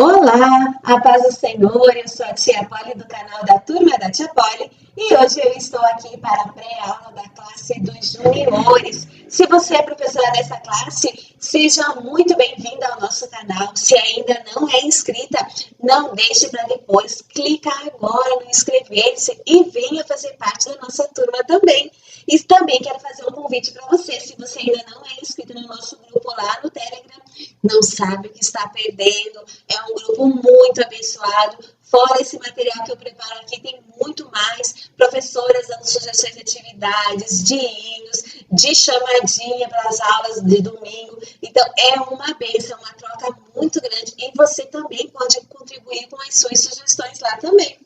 Olá, a paz do Senhor, eu sou a tia Polly do canal da Turma da Tia Polly e hoje eu estou aqui para a pré-aula da classe dos juniores. Se você é professora dessa classe, seja muito bem-vinda ao nosso canal. Se ainda não é inscrita, não deixe para depois, clica agora no inscrever-se e venha fazer parte da nossa turma também. E também quero fazer um convite para você, se você ainda não é inscrito no nosso grupo lá no Telegram, não sabe o que está perdendo, é um grupo muito abençoado. Fora esse material que eu preparo aqui, tem muito mais. Professoras dando sugestões de atividades, de hinos, de chamadinha para as aulas de domingo. Então, é uma bênção, uma troca muito grande. E você também pode contribuir com as suas sugestões lá também.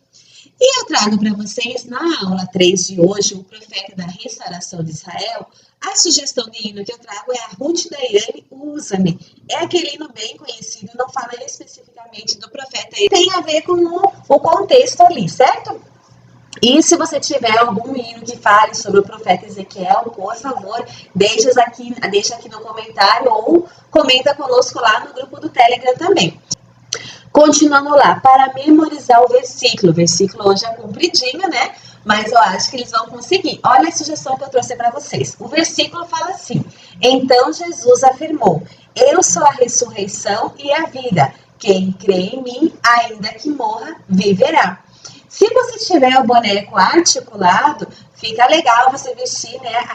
E eu trago para vocês, na aula 3 de hoje, o profeta da restauração de Israel. A sugestão de hino que eu trago é a Ruth da Irane, Usa-me. É aquele hino bem conhecido, não fala especificamente do profeta. Tem a ver com o contexto ali, certo? E se você tiver algum hino que fale sobre o profeta Ezequiel, por favor, deixa aqui no comentário ou comenta conosco lá no grupo do Telegram também. Continuando lá, para memorizar o versículo hoje é compridinho, né? Mas eu acho que eles vão conseguir. Olha a sugestão que eu trouxe para vocês. O versículo fala assim: então Jesus afirmou, eu sou a ressurreição e a vida. Quem crê em mim, ainda que morra, viverá. Se você tiver o boneco articulado, fica legal você vestir, né,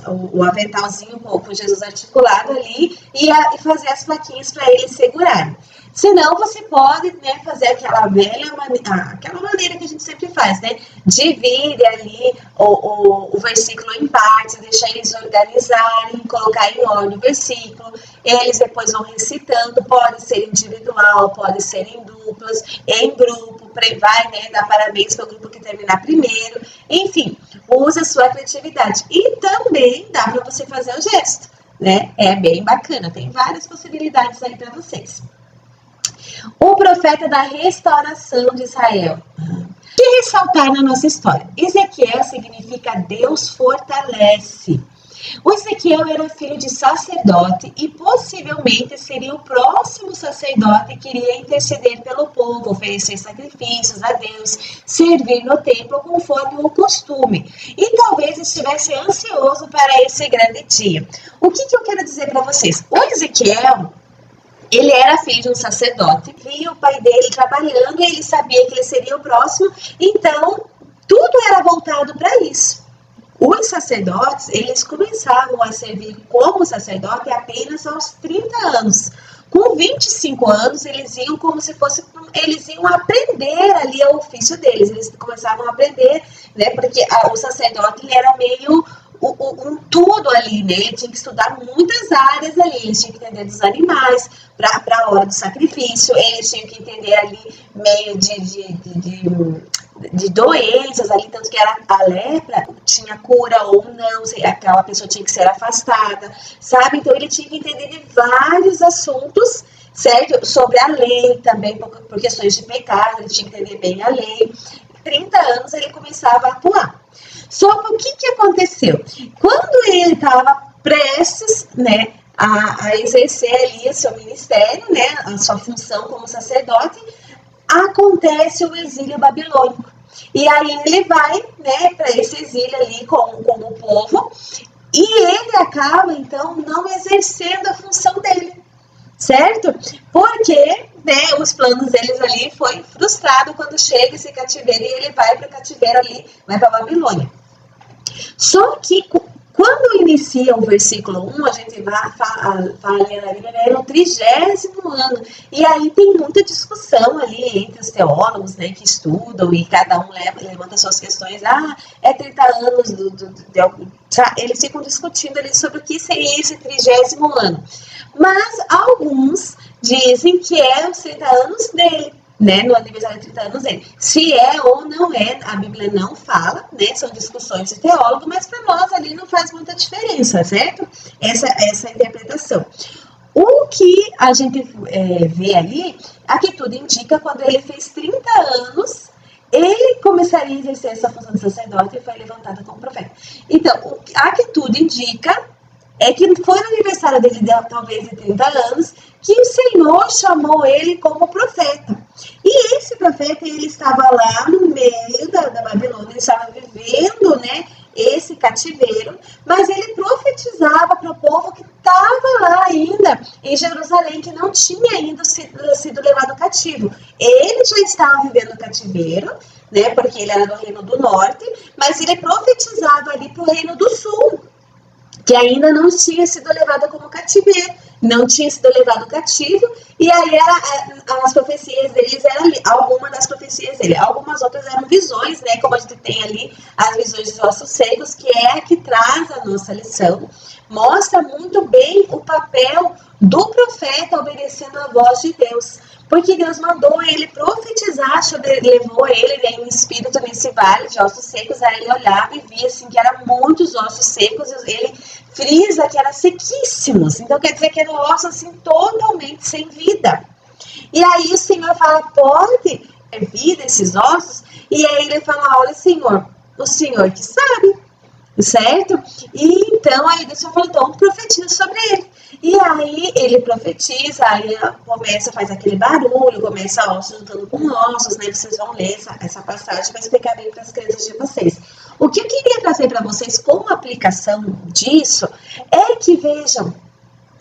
o aventalzinho com Jesus articulado ali e fazer as plaquinhas para ele segurar. Senão, você pode, né, fazer aquela maneira que a gente sempre faz, né? Divide ali o versículo em partes, deixar eles organizarem, colocar em ordem o versículo. Eles depois vão recitando, pode ser individual, pode ser em duplas, em grupo, vai, né, dar parabéns para o grupo que terminar primeiro. Enfim, use a sua criatividade. E também dá para você fazer o gesto, né? É bem bacana, tem várias possibilidades aí para vocês. O profeta da restauração de Israel. O que ressaltar na nossa história? Ezequiel significa Deus fortalece. O Ezequiel era filho de sacerdote e possivelmente seria o próximo sacerdote que iria interceder pelo povo, oferecer sacrifícios a Deus, servir no templo conforme o costume. E talvez estivesse ansioso para esse grande dia. O que eu quero dizer para vocês? O Ezequiel, ele era filho de um sacerdote, via o pai dele trabalhando e ele sabia que ele seria o próximo, então tudo era voltado para isso. Os sacerdotes, eles começavam a servir como sacerdote apenas aos 30 anos. Com 25 anos, eles iam aprender ali o ofício deles, eles começavam a aprender, né, porque o sacerdote ele era meio tudo ali, né? Ele tinha que estudar muitas áreas ali, eles tinham que entender dos animais para a hora do sacrifício, eles tinham que entender ali meio de doenças ali, tanto que era a lepra, tinha cura ou não, aquela pessoa tinha que ser afastada, sabe? Então ele tinha que entender de vários assuntos, certo? Sobre a lei também, por questões de pecado, ele tinha que entender bem a lei. 30 anos ele começava a atuar. Só que o que aconteceu? Quando ele estava prestes, né, a exercer ali o seu ministério, né, a sua função como sacerdote, acontece o exílio babilônico. E aí ele vai, né, para esse exílio ali com o povo, e ele acaba, então, não exercendo a função dele, certo? Porque, né, os planos deles ali foi frustrado quando chega esse cativeiro e ele vai para o cativeiro ali, vai para a Babilônia. Só que quando inicia o versículo 1, a gente fala ali na Bíblia, é no 30º ano. E aí tem muita discussão ali entre os teólogos, né, que estudam e cada um levanta suas questões. É 30 anos eles ficam discutindo ali sobre o que seria esse 30º ano. Mas alguns dizem que é os 30 anos dele, né, no aniversário de 30 anos dele. Se é ou não é, a Bíblia não fala, né, são discussões de teólogo, mas para nós ali não faz muita diferença, certo? Essa interpretação. O que a gente vê ali, aqui tudo indica, quando ele fez 30 anos, ele começaria a exercer essa função de sacerdote e foi levantado como profeta. Então, a que tudo indica é que foi no aniversário dele, talvez de 30 anos, que o Senhor Senhor chamou ele como profeta. E esse profeta, ele estava lá no meio da Babilônia, ele estava vivendo, né, esse cativeiro, mas ele profetizava para o povo que estava lá ainda em Jerusalém, que não tinha ainda sido levado cativo. Ele já estava vivendo cativeiro, né, porque ele era do Reino do Norte, mas ele profetizava ali para o Reino do Sul, que ainda não tinha sido levado como cativeiro, não tinha sido levado cativo, e aí as profecias deles eram ali, algumas das profecias dele, algumas outras eram visões, né, como a gente tem ali as visões dos ossos secos, que é a que traz a nossa lição, mostra muito bem o papel do profeta obedecendo a voz de Deus, porque Deus mandou ele profetizar, levou ele, né, em espírito nesse vale de ossos secos, aí ele olhava e via assim que eram muitos ossos secos, e ele frisa que eram sequíssimos, então quer dizer que eram ossos assim totalmente sem vida. E aí o Senhor fala, pode ter vida esses ossos? E aí ele fala, olha Senhor, o Senhor que sabe, certo? E então aí Deus falou, então profetiza sobre ele. E aí ele profetiza, aí começa, faz aquele barulho, começa ossos juntando com ossos, né? Vocês vão ler essa passagem para explicar bem para as crianças de vocês. O que eu queria trazer para vocês como aplicação disso é que, vejam,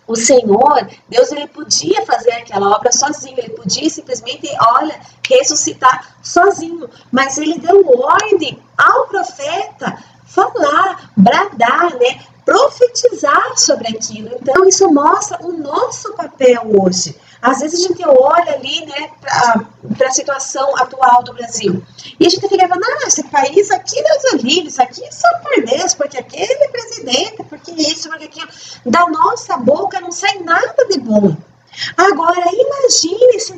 o Senhor, Deus, ele podia fazer aquela obra sozinho, ele podia simplesmente, olha, ressuscitar sozinho, mas ele deu ordem ao profeta falar, bradar, né, profetizar sobre aquilo. Então isso mostra o nosso papel hoje. Às vezes a gente olha ali, né, para a situação atual do Brasil e a gente fica falando, esse país aqui, Deus é livre, isso aqui é só por Deus, porque aquele presidente, porque isso, porque aquilo. Da nossa boca não sai nada de bom. Agora, imagine se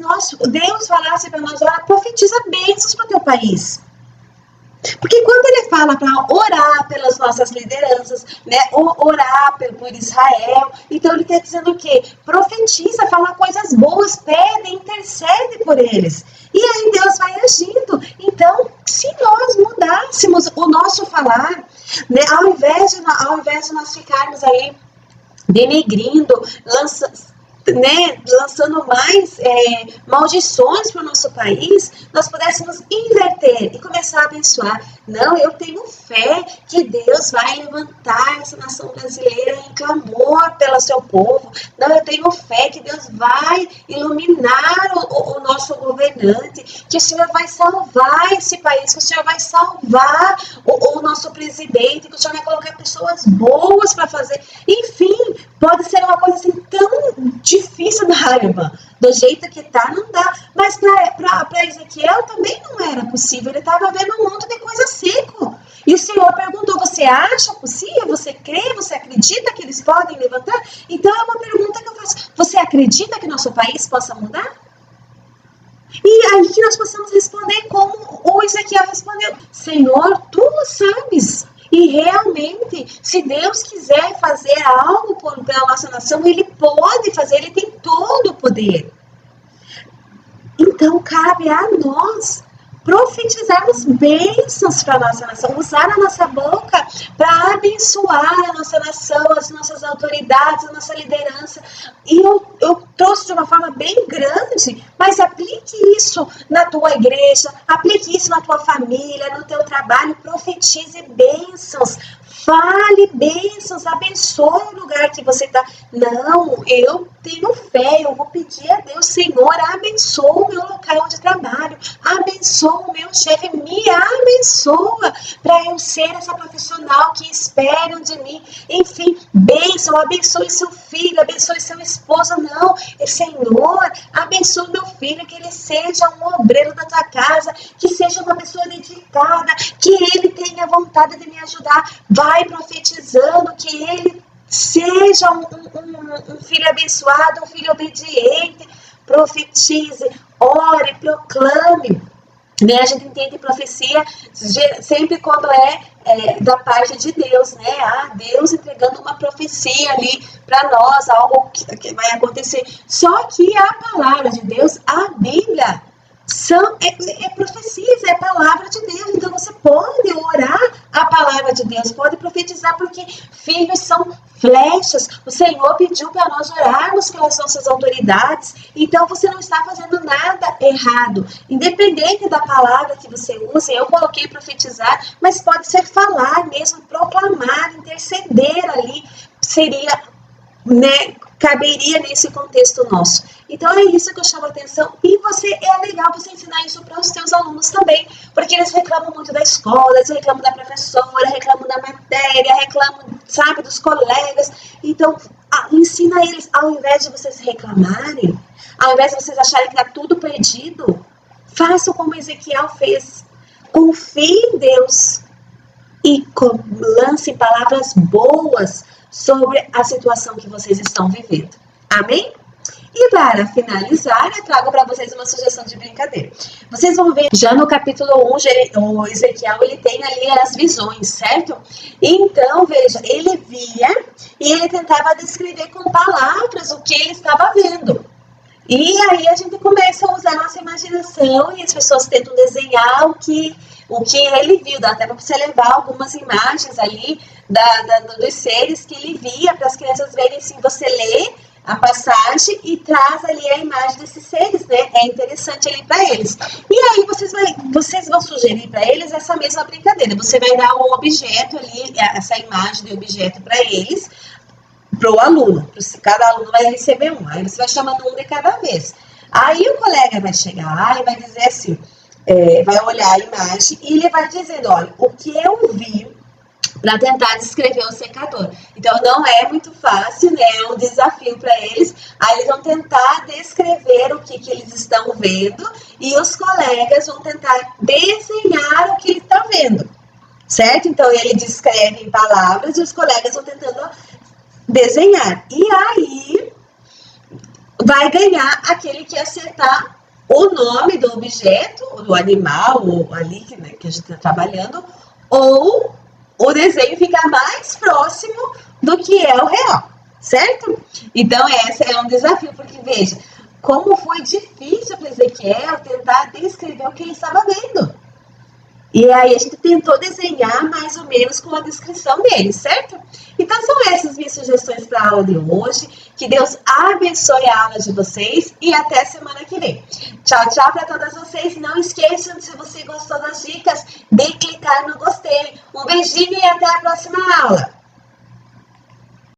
Deus falasse para nós, olha, profetiza bênçãos para o teu país. Porque quando ele fala para orar pelas nossas lideranças, né, orar por Israel, então ele está dizendo o quê? Profetiza, fala coisas boas, pede, intercede por eles. E aí Deus vai agindo. Então, se nós mudássemos o nosso falar, né, ao invés de nós ficarmos aí denegrindo, lançando mais maldições para o nosso país, nós pudéssemos inverter e começar a abençoar. Não, eu tenho fé que Deus vai levantar essa nação brasileira em clamor pelo seu povo. Não, eu tenho fé que Deus vai iluminar o nosso governante, que o Senhor vai salvar esse país, que o Senhor vai salvar o nosso presidente, que o Senhor vai colocar pessoas boas para fazer. Enfim, pode ser uma coisa assim tão difícil da raiva. Do jeito que tá, não dá. Mas para Ezequiel também não era possível. Ele estava vendo um monte de coisa seco. E o Senhor perguntou, você acha possível? Você crê? Você acredita que eles podem levantar? Então é uma pergunta que eu faço. Você acredita que nosso país possa mudar? E aí que nós possamos responder como o Ezequiel respondeu. Senhor, tu sabes. E realmente, se Deus quiser fazer algo pela nossa nação, Ele pode fazer, Ele tem todo o poder. Então, cabe a nós profetizarmos bênçãos para a nossa nação, usar a nossa boca para abençoar a nossa nação, as nossas autoridades, a nossa liderança. E eu trouxe de uma forma bem grande, mas aplique isso na tua igreja, aplique isso na tua família, no teu trabalho, profetize bênçãos. Fale bênçãos, abençoe o lugar que você está. Não, eu tenho fé, eu vou pedir a Deus, Senhor, abençoa o meu local de trabalho, abençoa o meu chefe, me abençoa para eu ser essa profissional que esperam de mim. Enfim, bênção, abençoe seu filho, abençoe seu esposo. Não, Senhor, abençoe meu filho, que ele seja um obreiro da tua casa, que seja uma pessoa dedicada, que ele tenha vontade de me ajudar. Vai profetizando que ele seja um filho abençoado, um filho obediente. Profetize, ore, proclame. Né? A gente entende profecia sempre quando é da parte de Deus, né? Deus entregando uma profecia ali para nós, algo que vai acontecer. Só que a palavra de Deus, a Bíblia, é profecias, é a palavra de Deus. Então você pode orar a palavra de Deus, pode profetizar, porque filhos são flechas. O Senhor pediu para nós orarmos pelas nossas autoridades. Então você não está fazendo nada errado. Independente da palavra que você use, eu coloquei profetizar, mas pode ser falar mesmo, proclamar, interceder ali. Seria, né, caberia nesse contexto nosso. Então é isso que eu chamo a atenção, e é legal você ensinar isso para os seus alunos também, porque eles reclamam muito da escola, eles reclamam da professora, reclamam da matéria, reclamam, sabe, dos colegas. Então ensina eles, ao invés de vocês reclamarem, ao invés de vocês acharem que está tudo perdido, façam como Ezequiel fez, confie em Deus e lancem palavras boas sobre a situação que vocês estão vivendo. Amém? E para finalizar, eu trago para vocês uma sugestão de brincadeira. Vocês vão ver, já no capítulo 1, o Ezequiel, ele tem ali as visões, certo? Então, veja, ele via e ele tentava descrever com palavras o que ele estava vendo. E aí a gente começa a usar a nossa imaginação e as pessoas tentam desenhar o que ele viu. Dá até para você levar algumas imagens ali dos seres que ele via, para as crianças verem, assim, você lê a passagem e traz ali a imagem desses seres, né? É interessante ali para eles. E aí vocês vão sugerir para eles essa mesma brincadeira. Você vai dar um objeto ali, essa imagem de objeto para eles, para o aluno. Cada aluno vai receber um. Aí você vai chamando um de cada vez. Aí o colega vai chegar lá e vai dizer assim, vai olhar a imagem e ele vai dizendo, olha, o que eu vi, para tentar descrever o secador. Então não é muito fácil, né? É um desafio para eles. Aí eles vão tentar descrever o que eles estão vendo e os colegas vão tentar desenhar o que eles estão vendo, certo? Então ele descreve em palavras e os colegas vão tentando desenhar. E aí vai ganhar aquele que acertar o nome do objeto, do animal, ou ali que a gente está trabalhando, ou o desenho fica mais próximo do que é o real, certo? Então, esse é um desafio, porque veja, como foi difícil para Ezequiel tentar descrever o que ele estava vendo. E aí a gente tentou desenhar mais ou menos com a descrição dele, certo? Então são essas minhas sugestões para a aula de hoje. Que Deus abençoe a aula de vocês e até semana que vem. Tchau, tchau para todas vocês. Não esqueçam, se você gostou das dicas, de clicar no gostei. Um beijinho e até a próxima aula.